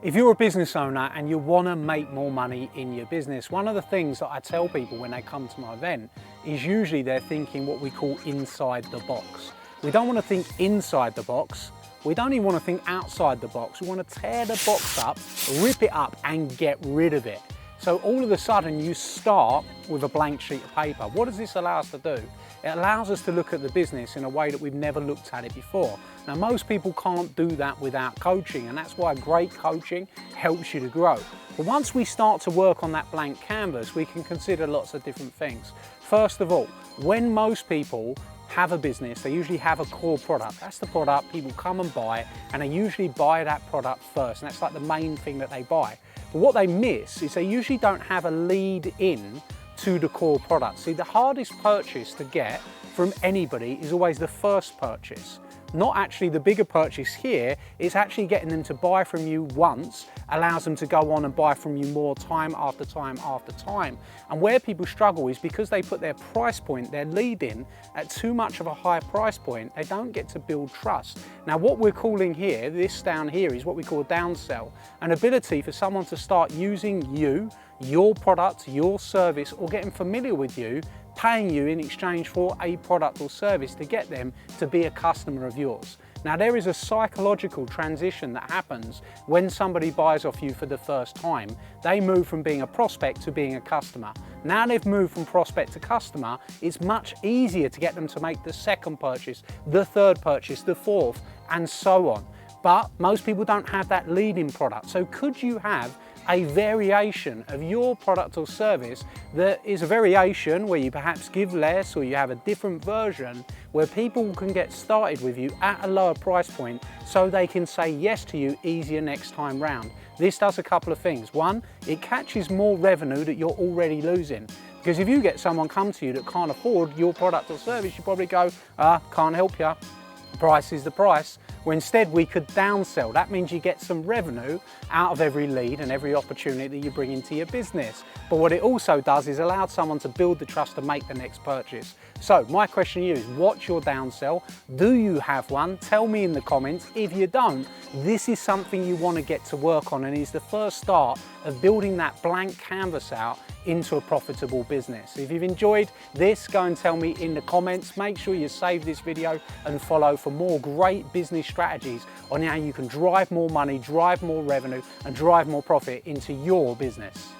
If you're a business owner and you want to make more money in your business, one of the things that I tell people when they come to my event is usually they're thinking what we call inside the box. We don't want to think inside the box. We don't even want to think outside the box. We want to tear the box up, rip it up and get rid of it. So all of a sudden you start with a blank sheet of paper. What does this allow us to do? It allows us to look at the business in a way that we've never looked at it before. Now, most people can't do that without coaching, and that's why great coaching helps you to grow. But once we start to work on that blank canvas, we can consider lots of different things. First of all, when most people have a business, they usually have a core product. That's the product people come and buy, and they usually buy that product first, and that's like the main thing that they buy. But what they miss is they usually don't have a lead in to the core product. See, the hardest purchase to get from anybody is always the first purchase. Not actually the bigger purchase here, it's actually getting them to buy from you once, allows them to go on and buy from you more time after time after time. And where people struggle is because they put their price point, their lead in, at too much of a high price point, they don't get to build trust. Now what we're calling here, this down here, is what we call a downsell. An ability for someone to start using you, your product, your service, or getting familiar with you, paying you in exchange for a product or service to get them to be a customer of yours. Now there is a psychological transition that happens when somebody buys off you for the first time. They move from being a prospect to being a customer. Now they've moved from prospect to customer, it's much easier to get them to make the second purchase, the third purchase, the fourth, and so on. But most people don't have that leading product. So could you have a variation of your product or service that is a variation where you perhaps give less, or you have a different version where people can get started with you at a lower price point so they can say yes to you easier next time round? This does a couple of things. One, it catches more revenue that you're already losing. Because if you get someone come to you that can't afford your product or service, you probably go, can't help you. The price is the price. Where instead we could downsell. That means you get some revenue out of every lead and every opportunity that you bring into your business. But what it also does is allow someone to build the trust to make the next purchase. So my question to you is, what's your downsell? Do you have one? Tell me in the comments. If you don't, this is something you want to get to work on, and is the first start of building that blank canvas out into a profitable business. If you've enjoyed this, go and tell me in the comments. Make sure you save this video and follow for more great business strategies on how you can drive more money, drive more revenue, and drive more profit into your business.